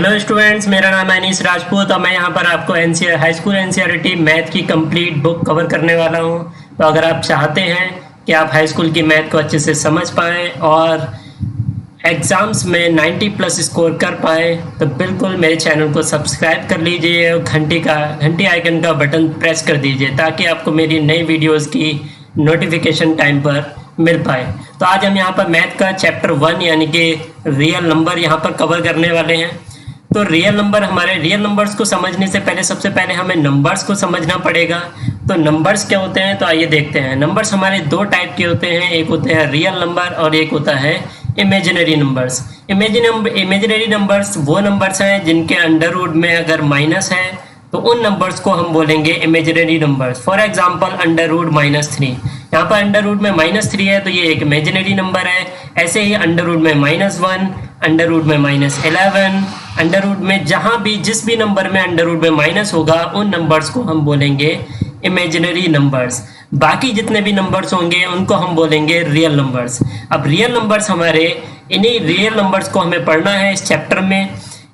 Hello students, मेरा नाम है अनीस राजपूत और मैं यहाँ पर आपको NCR high school NCERT math की कंप्लीट बुक कवर करने वाला हूँ। तो अगर आप चाहते हैं कि आप हाई स्कूल की मैथ को अच्छे से समझ पाएँ और एग्ज़ाम्स में 90 प्लस स्कोर कर पाएँ तो बिल्कुल मेरे चैनल को सब्सक्राइब कर लीजिए और घंटी आइकन का बटन प्रेस कर दीजिए ताकि आपको मेरी नई वीडियोज़ की नोटिफिकेशन टाइम पर मिल पाए। तो आज हम यहाँ पर मैथ का चैप्टर 1 यानी कि रियल नंबर यहाँ पर कवर करने वाले हैं। तो रियल नंबर्स को समझने से पहले सबसे पहले हमें नंबर्स को समझना पड़ेगा। तो नंबर्स क्या होते हैं, तो आइए देखते हैं। नंबर्स हमारे दो टाइप के होते हैं, एक होते हैं रियल नंबर और एक होता है इमेजिनरी नंबर्स। इमेजिनरी नंबर्स वो नंबर्स हैं जिनके अंडर रूट में अगर माइनस है तो उन नंबर्स को हम बोलेंगे imaginary numbers. For example under root -3, यहाँ पर अंडर रूट में -3 है तो ये एक इमेजिनरी नंबर है। ऐसे ही अंडर रूट में -1, अंडर रूट में -11, अंडर रूट में जहाँ भी जिस भी नंबर में अंडर रूट में माइनस होगा उन नंबर्स को हम बोलेंगे इमेजिनरी नंबर्स। बाकी जितने भी नंबर्स होंगे उनको हम बोलेंगे रियल नंबर्स। अब रियल नंबर्स इन्हीं रियल नंबर्स को हमें पढ़ना है इस चैप्टर में।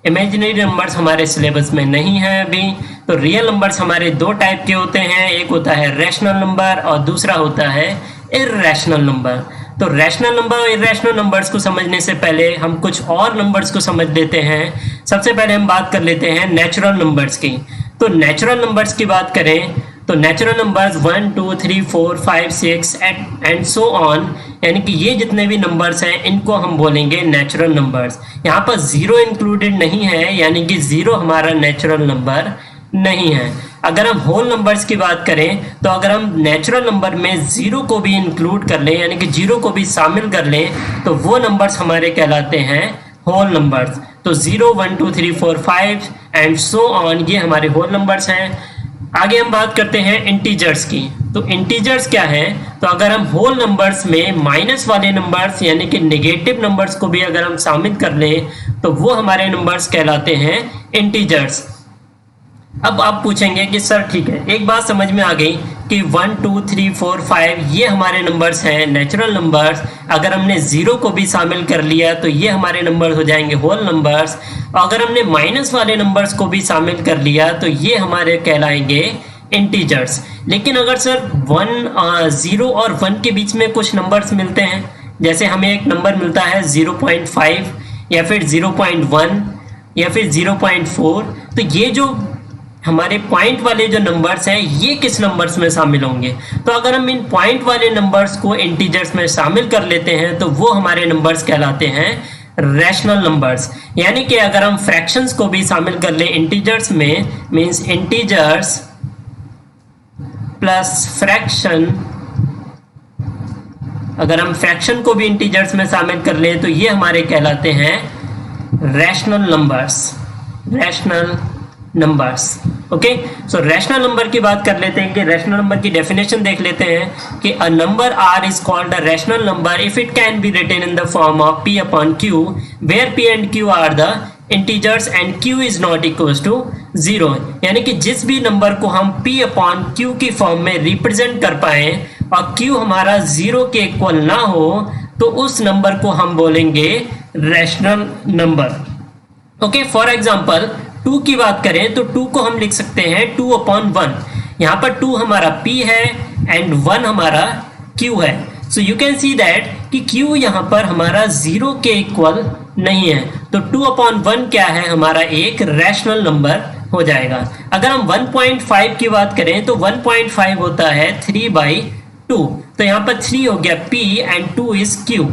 इमेजिनरी नंबर्स हमारे सिलेबस में नहीं है अभी। तो रियल नंबर्स हमारे दो टाइप के होते हैं, एक होता है रैशनल नंबर और दूसरा होता है इर्रेशनल नंबर। तो रैशनल नंबर और इर्रेशनल नंबर्स को समझने से पहले हम कुछ और नंबर्स को समझ लेते हैं। सबसे पहले हम बात कर लेते हैं नेचुरल नंबर्स की। तो नेचुरल नंबर्स की बात करें तो natural numbers 1 2 3 4 5 6 and so on, यानी कि ये जितने भी नंबर्स हैं इनको हम बोलेंगे नेचुरल नंबर्स। यहाँ पर जीरो इंक्लूडेड नहीं है, यानी कि जीरो हमारा नेचुरल नंबर नहीं है। अगर हम होल नंबर्स की बात करें तो अगर हम नेचुरल नंबर में जीरो को भी इंक्लूड कर लें, यानी कि जीरो को भी शामिल कर लें, तो वो नंबर्स हमारे कहलाते हैं होल नंबर्स। तो 0 1 2 3 4 5 एंड सो ऑन, ये हमारे होल नंबर्स हैं। आगे हम बात करते हैं इंटीजर्स की। तो इंटीजर्स क्या है, तो अगर हम होल नंबर्स में माइनस वाले नंबर्स यानी कि नेगेटिव नंबर्स को भी अगर हम शामिल कर लें तो वो हमारे नंबर्स कहलाते हैं इंटीजर्स। अब आप पूछेंगे कि सर ठीक है, एक बात समझ में आ गई कि 1 2 3 4 5 ये हमारे नंबर्स हैं नेचुरल नंबर्स। अगर हमने जीरो को भी शामिल कर लिया तो ये हमारे नंबर हो जाएंगे होल नंबर्स। अगर हमने माइनस वाले नंबर्स को भी शामिल कर लिया तो ये हमारे कहलाएंगे इंटीजर्स। लेकिन अगर सर 0 और 1 के बीच में कुछ नंबर्स मिलते हैं, जैसे हमें एक नंबर मिलता है 0.5 या फिर 0.1 या फिर 0.4, तो ये जो हमारे पॉइंट वाले जो नंबर्स हैं ये किस नंबर्स में शामिल होंगे। तो अगर हम इन पॉइंट वाले नंबर्स को इंटीजर्स में शामिल कर लेते हैं तो वो हमारे नंबर्स कहलाते हैं रैशनल नंबर्स। यानी कि अगर हम फ्रैक्शंस को भी शामिल कर लें इंटीजर्स में, मींस इंटीजर्स प्लस फ्रैक्शन, अगर हम फ्रैक्शन को भी इंटीजर्स में शामिल कर लें तो ये हमारे कहलाते हैं रैशनल नंबर्स। ओके, सो रैशनल नंबर की बात कर लेते हैं कि रैशनल नंबर की डेफिनेशन देख लेते हैं कि a number R is called a rational number if it can be written in the form of p upon q where p and q are the integers and q is not equals to 0। यानी कि जिस भी number को हम p upon q की form में represent कर पाए और q हमारा 0 के इक्वल ना हो तो उस नंबर को हम बोलेंगे rational number. Okay, for example 2 की बात करें तो 2 को हम लिख सकते हैं 2/1। यहाँ पर 2 हमारा p है एंड 1 हमारा q है। So you can see that कि q यहाँ पर हमारा 0 के इक्वल नहीं है, तो 2/1 क्या है, हमारा एक रैशनल नंबर हो जाएगा। अगर हम 1.5 की बात करें तो 1.5 होता है 3/2, तो यहाँ पर 3 हो गया p एंड 2 इज q।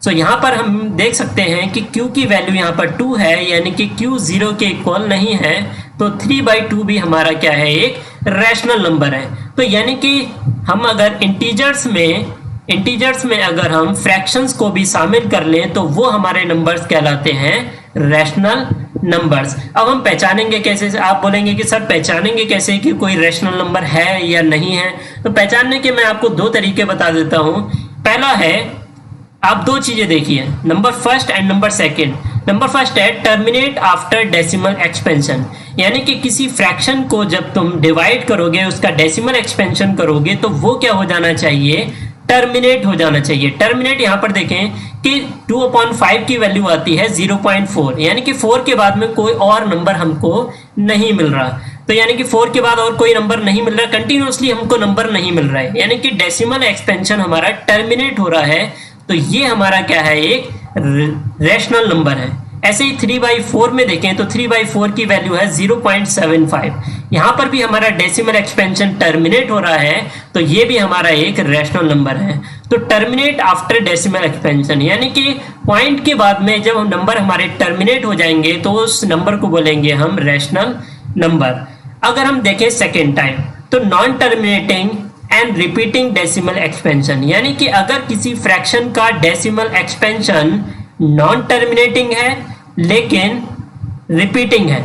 सो यहाँ पर हम देख सकते हैं कि q की वैल्यू यहाँ पर 2 है, यानी कि q 0 के इक्वल नहीं है, तो 3/2 भी हमारा क्या है, एक रैशनल नंबर है। तो यानी कि हम अगर इंटीजर्स में अगर हम फ्रैक्शंस को भी शामिल कर लें तो वो हमारे नंबर्स कहलाते हैं रैशनल नंबर्स। अब हम पहचानेंगे कैसे, आप बोलेंगे कि सर पहचानेंगे कैसे कि कोई रैशनल नंबर है या नहीं है। तो पहचानने के मैं आपको दो तरीके बता देता हूँ। पहला है, आप दो चीजें देखिए, number first and number second. Number first है टर्मिनेट आफ्टर डेसिमल एक्सपेंशन, यानी कि किसी फ्रैक्शन को जब तुम डिवाइड करोगे उसका डेसिमल एक्सपेंशन करोगे तो वो क्या हो जाना चाहिए, टर्मिनेट हो जाना चाहिए। टर्मिनेट यहाँ पर देखें कि 2/5 की वैल्यू आती है 0.4, यानी कि 4 के बाद में कोई और नंबर हमको नहीं मिल रहा। तो यानी कि 4 के बाद और कोई नंबर नहीं मिल रहा, कंटिन्यूसली हमको नंबर नहीं मिल रहा है, यानी कि डेसिमल एक्सपेंशन हमारा टर्मिनेट हो रहा है। तो ये हमारा क्या है, एक रैशनल नंबर है। ऐसे ही 3/4 में देखें तो 3/4 की वैल्यू है 0.75। यहाँ पर भी हमारा डेसिमल एक्सपेंशन टर्मिनेट हो रहा है, तो ये भी हमारा एक रैशनल नंबर है। तो टर्मिनेट आफ्टर डेसिमल एक्सपेंशन, यानी कि पॉइंट के बाद में जब हम नंबर हमारे टर्मिनेट हो जाएंगे तो उस नंबर को बोलेंगे हम रैशनल नंबर। अगर हम देखें सेकेंड टाइम, तो non terminating and repeating decimal expansion, यानी कि अगर किसी फ्रैक्शन का डेसिमल एक्सपेंशन नॉन टर्मिनेटिंग है लेकिन रिपीटिंग है,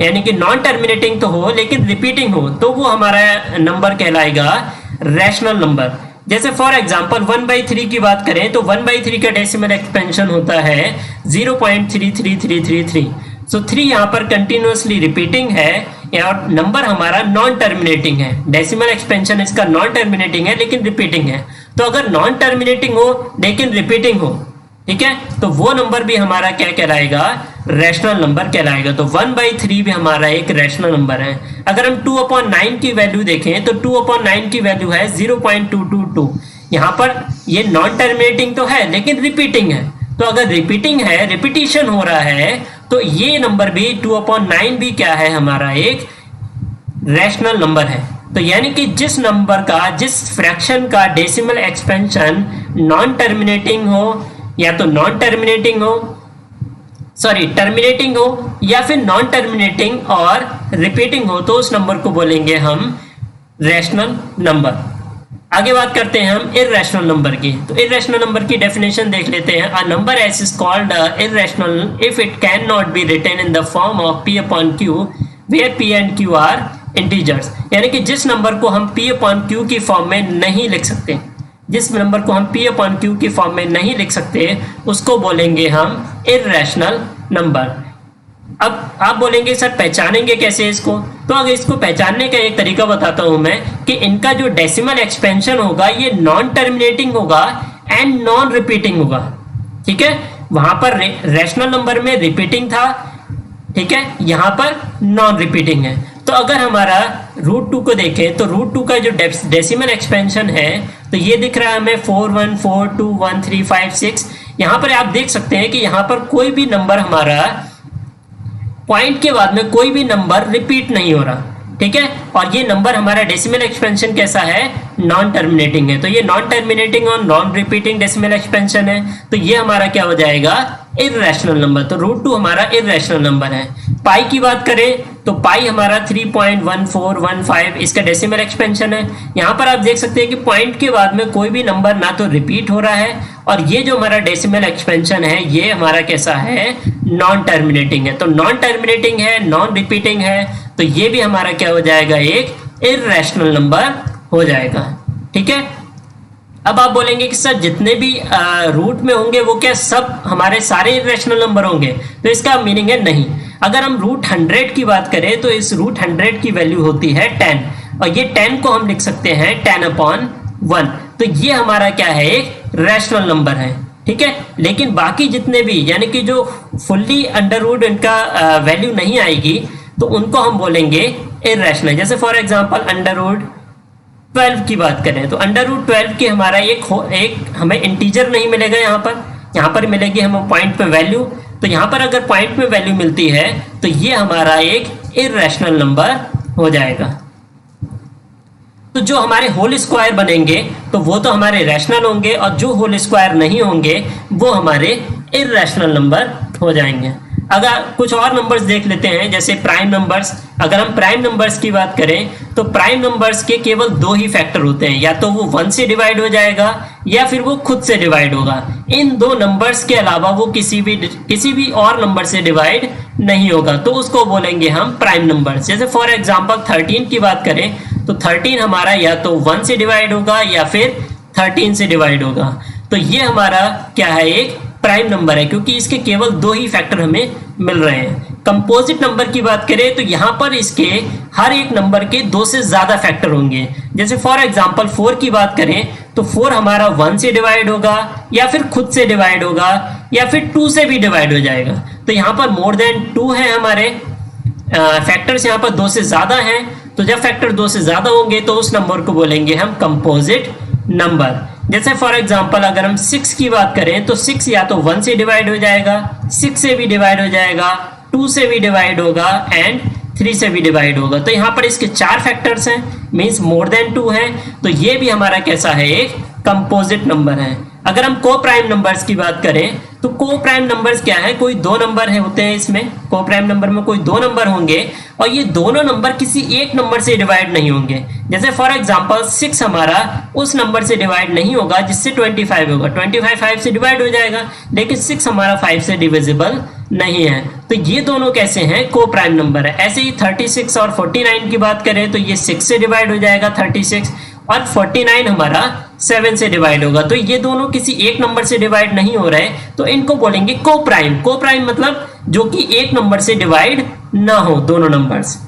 यानी कि नॉन टर्मिनेटिंग तो हो लेकिन रिपीटिंग हो, तो वो हमारा नंबर कहलाएगा रैशनल नंबर। जैसे फॉर एग्जांपल 1/3 की बात करें तो 1/3 का डेसिमल एक्सपेंशन होता है 0.33333। सो 3 यहाँ पर कंटिन्यूसली रिपीटिंग है और नंबर हमारा नॉन टर्मिनेटिंग है। डेसिमल एक्सपेंशन इसका नॉन टर्मिनेटिंग है लेकिन रिपीटिंग है। तो अगर नॉन टर्मिनेटिंग हो लेकिन रिपीटिंग हो, ठीक है, तो वो नंबर भी हमारा क्या कहलाएगा, रैशनल नंबर कहलाएगा। तो 1/3 भी हमारा एक रैशनल नंबर है। अगर हम 2/9 की वैल्यू देखें तो 2/9 की वैल्यू है 0.222। यहाँ पर ये नॉन टर्मिनेटिंग तो है लेकिन रिपीटिंग है। तो अगर रिपीटिंग है, रिपीटिशन हो रहा है, तो ये नंबर भी 2/9 भी क्या है, हमारा एक रैशनल नंबर है। तो यानी कि जिस नंबर का, जिस फ्रैक्शन का डेसिमल एक्सपेंशन नॉन टर्मिनेटिंग हो या तो नॉन टर्मिनेटिंग हो, सॉरी टर्मिनेटिंग हो या फिर नॉन टर्मिनेटिंग और रिपीटिंग हो, तो उस नंबर को बोलेंगे हम रैशनल नंबर। आगे बात करते हैं हम इर्रेशनल नंबर की। तो इर्रेशनल नंबर की डेफिनेशन देख लेते हैं। A number S is called irrational if it can not be written in the form of p/q where p and q are integers, यानी कि जिस नंबर को हम p/q की फॉर्म में नहीं लिख सकते, जिस नंबर को हम p/q की फॉर्म में नहीं लिख सकते, उसको बोलेंगे हम इर्रेशनल नंबर। अब आप बोलेंगे सर पहचानेंगे कैसे इसको? तो अगर इसको पहचानने का एक तरीका बताता हूं मैं कि इनका जो डेसिमल एक्सपेंशन होगा ये नॉन टर्मिनेटिंग होगा एंड नॉन रिपीटिंग होगा। ठीक है, वहां पर रैशनल नंबर में रिपीटिंग था, ठीक है, यहां पर नॉन रिपीटिंग है। तो अगर हमारा √2 को देखें तो √2 का जो डेसिमल एक्सपेंशन है तो ये दिख रहा है हमें 4 1 4 2 1 3 5 6। यहां पर आप देख सकते हैं कि यहां पर कोई भी नंबर हमारा पॉइंट के बाद में कोई भी नंबर रिपीट नहीं हो रहा, ठीक है, और ये नंबर हमारा डेसिमल एक्सपेंशन कैसा है, नॉन टर्मिनेटिंग है। तो ये नॉन टर्मिनेटिंग और नॉन रिपीटिंग डेसिमल एक्सपेंशन है, तो ये हमारा क्या हो जाएगा, इर्रेशनल नंबर। तो √2 हमारा इर्रेशनल नंबर है। पाई की बात करें तो पाई हमारा 3.1415 इसका डेसिमल एक्सपेंशन है। यहाँ पर आप देख सकते हैं कि पॉइंट के बाद में कोई भी नंबर ना तो रिपीट हो रहा है और ये जो हमारा डेसिमल एक्सपेंशन है ये हमारा कैसा है, नॉन टर्मिनेटिंग है। तो नॉन टर्मिनेटिंग है, नॉन रिपीटिंग है, तो ये भी हमारा क्या हो जाएगा, एक इर्रेशनल नंबर हो जाएगा। ठीक है, अब आप बोलेंगे कि सर जितने भी रूट में होंगे वो क्या सब हमारे सारे इर्रेशनल नंबर होंगे? तो इसका मीनिंग है नहीं। अगर हम √100 की बात करें तो इस √100 की वैल्यू होती है 10 और ये 10 को हम लिख सकते हैं 10/1। तो ये हमारा क्या है, एक रैशनल नंबर है। ठीक है, लेकिन बाकी जितने भी यानी कि जो फुल्ली अंडर रूट इनका वैल्यू नहीं आएगी तो उनको हम बोलेंगे इर्रेशनल। जैसे फॉर एग्जांपल √12 की बात करें तो √12 की हमारा एक हमें इंटीजर नहीं मिलेगा, यहाँ पर मिलेगी हमें पॉइंट पे वैल्यू। तो यहाँ पर अगर पॉइंट पे वैल्यू मिलती है तो ये हमारा एक इर्रेशनल नंबर हो जाएगा। तो जो हमारे होल स्क्वायर बनेंगे तो वो तो हमारे रैशनल होंगे और जो होल स्क्वायर नहीं होंगे वो हमारे इर्रेशनल नंबर हो जाएंगे। अगर कुछ और नंबर्स देख लेते हैं जैसे प्राइम नंबर्स। अगर हम प्राइम नंबर्स की बात करें तो प्राइम नंबर्स के केवल 2 ही फैक्टर होते हैं, या तो वो 1 से डिवाइड हो जाएगा या फिर वो खुद से डिवाइड होगा। इन 2 नंबर्स के अलावा वो किसी भी और नंबर से डिवाइड नहीं होगा, तो उसको बोलेंगे हम प्राइम नंबर्स। जैसे फॉर एग्जाम्पल 13 की बात करें तो 13 हमारा या तो 1 से डिवाइड होगा या फिर 13 से डिवाइड होगा। तो ये हमारा क्या है, एक प्राइम नंबर है, क्योंकि इसके केवल दो ही फैक्टर हमें मिल रहे हैं। कंपोजिट नंबर की बात करें तो यहाँ पर इसके हर एक नंबर के दो से ज्यादा फैक्टर होंगे। जैसे फॉर एग्जांपल 4 की बात करें तो 4 हमारा 1 से डिवाइड होगा, या फिर खुद से डिवाइड होगा, या फिर 2 से भी डिवाइड हो जाएगा। तो यहाँ पर मोर देन 2 है, हमारे फैक्टर्स यहाँ पर 2 से ज्यादा हैं। तो जब फैक्टर 2 से ज्यादा होंगे तो उस नंबर को बोलेंगे हम कंपोजिट नंबर। जैसे फॉर एग्जांपल अगर हम 6 की बात करें तो 6 या तो 1 से डिवाइड हो जाएगा, 6 से भी डिवाइड हो जाएगा, 2 से भी डिवाइड होगा एंड 3 से भी डिवाइड होगा। तो यहाँ पर इसके 4 फैक्टर्स हैं, मींस मोर देन 2 है। तो ये भी हमारा कैसा है, एक कंपोजिट नंबर है। अगर हम को प्राइम नंबर्स की बात करें तो को प्राइम नंबर्स क्या है, कोई दो नंबर है होते हैं इसमें। को प्राइम नंबर में कोई दो नंबर होंगे और ये दोनों नंबर किसी एक नंबर से डिवाइड नहीं होंगे। जैसे फॉर एग्जांपल 6 हमारा उस नंबर से डिवाइड नहीं होगा जिससे 25 होगा, 25 5 से डिवाइड हो जाएगा, लेकिन 6 हमारा 5 से डिविजिबल नहीं है। तो ये दोनों कैसे हैं, को प्राइम नंबर है। ऐसे ही 36 और 49 की बात करें तो ये 6 से डिवाइड हो जाएगा 36, और 49 हमारा 7 से डिवाइड होगा। तो ये दोनों किसी एक नंबर से डिवाइड नहीं हो रहे, तो इनको बोलेंगे को प्राइम। को प्राइम मतलब जो कि एक नंबर से डिवाइड ना हो, दोनों नंबर्स।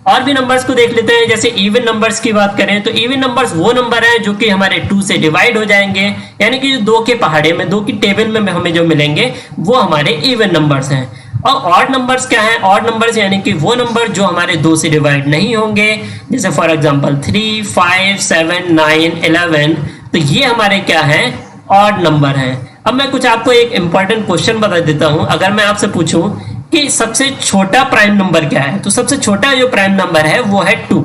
और भी नंबर्स को देख लेते हैं। जैसे इवन नंबर्स की बात करें तो इवन नंबर्स वो नंबर है जो कि हमारे 2 से डिवाइड हो जाएंगे, यानी कि जो 2 के पहाड़े में, 2 की टेबल में हमें जो मिलेंगे वो हमारे इवन नंबर्स हैं। और ऑड नंबर्स क्या है, ऑड नंबर्स यानी कि वो नंबर जो हमारे 2 से डिवाइड नहीं होंगे। जैसे फॉर एग्जांपल 3 5 7 9 11, तो ये हमारे क्या है, ऑड नंबर हैं। अब मैं कुछ आपको एक इंपॉर्टेंट क्वेश्चन बता देता हूं। अगर मैं आपसे पूछूं कि सबसे छोटा प्राइम नंबर क्या है, तो सबसे छोटा जो प्राइम नंबर है वो है 2।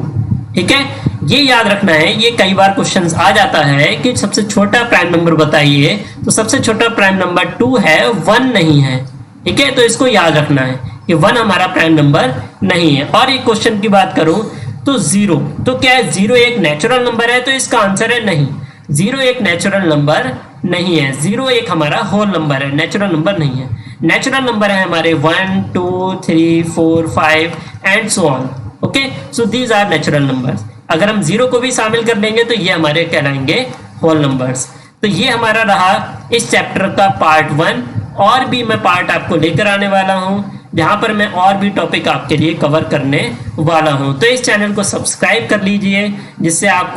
ठीक है, ये याद रखना है, ये कई बार क्वेश्चन आ जाता है कि सबसे छोटा प्राइम नंबर बताइए, तो सबसे छोटा प्राइम नंबर 2 है, 1 नहीं है। ठीक है, तो इसको याद रखना है कि 1 हमारा प्राइम नंबर नहीं है। और एक क्वेश्चन की बात करूं तो 0, तो क्या है 0 एक नेचुरल नंबर है, तो इसका आंसर है नहीं। 0 एक नेचुरल नंबर नहीं है। 0 एक हमारा होल नंबर है, नेचुरल नंबर नहीं है। नेचुरल नंबर है हमारे 1 2 3 4 5 and so on. Okay, so these are natural numbers. अगर हम 0 को भी शामिल कर लेंगे तो ये हमारे कहलाएंगे होल नंबर्स। तो ये हमारा रहा इस चैप्टर का पार्ट 1। और भी मैं पार्ट आपको लेकर आने वाला हूं, जहां पर मैं और भी टॉपिक आपके लिए कवर करने वाला हूं। तो इस चैनल को सब्सक्राइब कर लीजिए, जिससे आप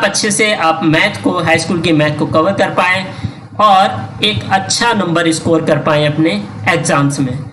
अच्छे से आप मैथ को, हाई स्कूल की मैथ को कवर कर पाएं और एक अच्छा नंबर स्कोर कर पाएं अपने एग्जाम्स में।